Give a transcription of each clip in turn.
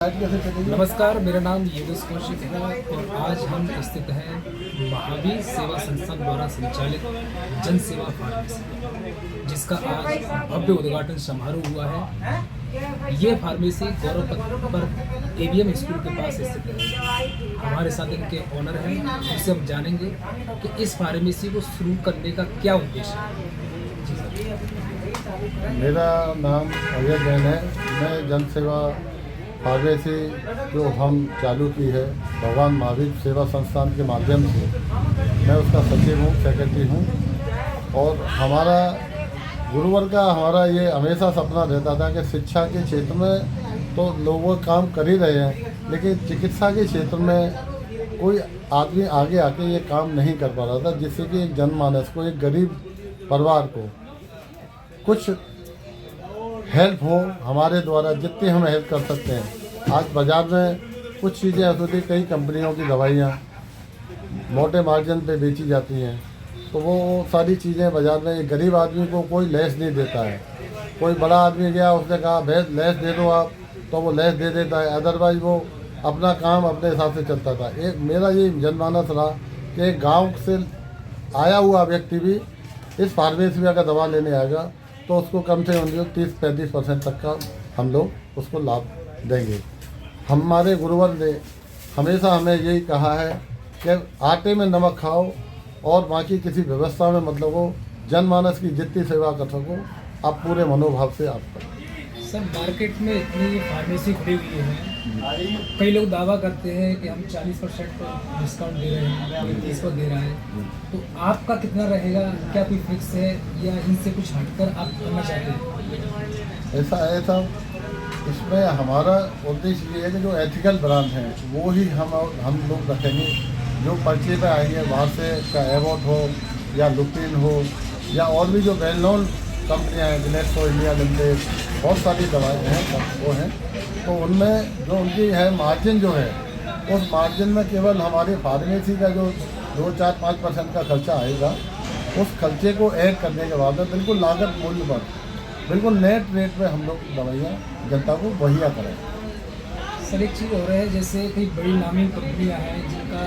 नमस्कार, मेरा नाम योगेश कौशिक है और आज हम स्थित हैं महावीर सेवा संस्थान द्वारा संचालित जन सेवा फार्मेसी, जिसका आज भव्य उद्घाटन समारोह हुआ है। ये फार्मेसी गौरव पथ पर एवीएम स्कूल के पास स्थित है। हमारे साथ इनके ऑनर हैं, जिससे हम जानेंगे कि इस फार्मेसी को शुरू करने का क्या उद्देश्य है। मेरा नाम अजय जैन है। मैं जन सेवा फार्मेसी जो हम चालू की है भगवान महावीर सेवा संस्थान के माध्यम से, मैं उसका सचिव हूँ, सेक्रेटरी हूँ। और हमारा गुरुवर का हमारा ये हमेशा सपना रहता था कि शिक्षा के क्षेत्र में तो लोग काम कर ही रहे हैं, लेकिन चिकित्सा के क्षेत्र में कोई आदमी आगे आके ये काम नहीं कर पा रहा था, जिससे कि एक जनमानस को, एक गरीब परिवार को कुछ हेल्प हो। हमारे द्वारा जितनी हम हेल्प कर सकते हैं। आज बाज़ार में कुछ चीज़ें ऐसी होती, कई कंपनियों की दवाइयाँ मोटे मार्जिन पे बेची जाती हैं, तो वो सारी चीज़ें बाज़ार में एक गरीब आदमी को कोई लेस नहीं देता है। कोई बड़ा आदमी गया, उसने कहा लेस दे दो आप, तो वो लेस दे देता है। अदरवाइज़ वो अपना काम अपने हिसाब से चलता था। एक मेरा ये जनमानस रहा कि गाँव से आया हुआ व्यक्ति भी इस फार्मेसी में अगर दवा लेने आएगा तो उसको कम से कम 30-35% तक का हम लोग उसको लाभ देंगे। हमारे गुरुवर ने हमेशा हमें यही कहा है कि आटे में नमक खाओ और बाकी किसी व्यवस्था में मतलब हो, जनमानस की जितनी सेवा कर सको आप पूरे मनोभाव से आप करो। सर, मार्केट में इतनी फार्मेसी खुली हुई है, कई लोग दावा करते हैं कि हम 40% डिस्काउंट दे रहे हैं या 30% दे रहा है, तो आपका कितना रहेगा? क्या कोई फिक्स है या इनसे कुछ हटकर आप करना चाहते हैं? ऐसा है साहब, इसमें हमारा उद्देश्य ये है कि जो एथिकल ब्रांड हैं वो ही हम लोग रखेंगे। जो पर्चे पे आएंगे बाहर से, चाहे एवोट हो या लुपिन हो या और भी जो वेल नोन कंपनियाँ हैं, गिनेक्सो इंडिया लिमिटेड, बहुत सारी दवाएँ हैं वो हैं, तो उनमें जो उनकी है मार्जिन जो है, उस मार्जिन में केवल हमारी फार्मेसी का जो 2-4-5% का खर्चा आएगा, उस खर्चे को ऐड करने के बाद बिल्कुल लागत मूल्य पर बिल्कुल नेट रेट पे हम लोग दवाइयाँ जनता को मुहैया करें। सर, एक चीज़ हो रहा है, जैसे कई बड़ी नामी कंपनियाँ हैं जिनका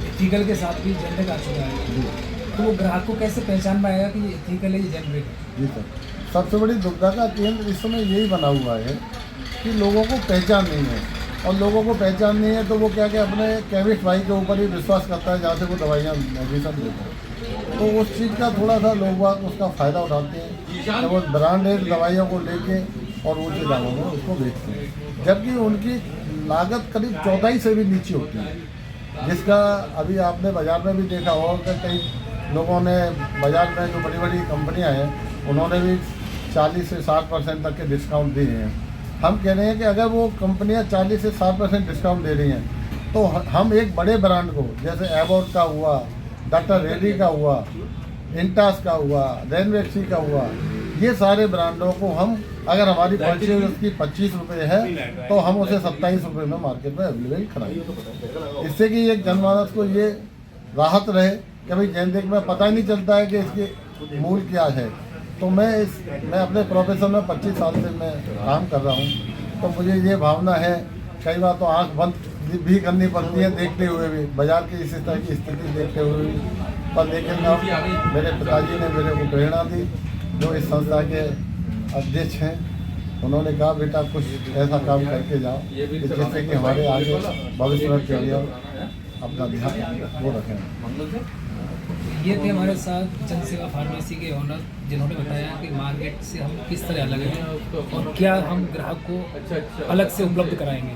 एथिकल के साथ भी जेनरिक आ चुका है, तो वो ग्राहक को कैसे पहचान पाएगा कि ये एथिकल है, ये जेनरिक है? जी सर, सबसे बड़ी दुविधा का केंद्र इस समय यही बना हुआ है कि लोगों को पहचान नहीं है। और लोगों को पहचान नहीं है तो वो क्या क्या अपने केमिस्ट भाई के ऊपर ही विश्वास करता है, जहाँ से वो दवाइयाँ मेडिसन लेते हैं। तो उस चीज़ का थोड़ा सा लोग उसका फ़ायदा उठाते हैं, तो वो ब्रांडेड दवाइयों को लेके और ऊँचे दामों में उसको बेचते हैं, जबकि उनकी लागत करीब 14 से भी नीचे होती है। जिसका अभी आपने बाज़ार में भी देखा होगा कि कई लोगों ने बाज़ार में जो बड़ी बड़ी कंपनियां हैं उन्होंने भी 40 से 60% तक के डिस्काउंट दिए हैं। हम कह रहे हैं कि अगर वो कंपनियां 40 से 60% डिस्काउंट दे रही हैं तो हम एक बड़े ब्रांड को, जैसे एवोट का हुआ, डॉक्टर रेड्डी का हुआ, इंटास का हुआ, रेनवेक्सी का हुआ, ये सारे ब्रांडों को हम अगर हमारी परचेज उसकी 25 रुपये है तो हम उसे 27 रुपये में मार्केट में अवेलेबल कराएंगे। इससे कि एक जनमानस को ये राहत रहे कि भाई जेनरिक में पता ही नहीं चलता है कि इसके मूल क्या है। तो मैं अपने प्रोफेशन में 25 साल से मैं काम कर रहा हूँ, तो मुझे ये भावना है, कई बार तो आंख बंद भी करनी पड़ती है देखते हुए भी, बाज़ार की इसी तरह की स्थिति देखते हुए भी, पर लेकिन अब मेरे पिताजी ने मेरे को प्रेरणा दी, जो इस संस्था के अध्यक्ष हैं। उन्होंने कहा बेटा कुछ ऐसा काम करके जाओ जिससे कि हमारे आगे भविष्य में पीढ़ियाँ अपना ध्यान वो रखें। ये थे हमारे साथ जन सेवा फार्मेसी के ओनर, जिन्होंने बताया कि मार्केट से हम किस तरह अलग हैं और क्या हम ग्राहक को अलग से उपलब्ध कराएंगे।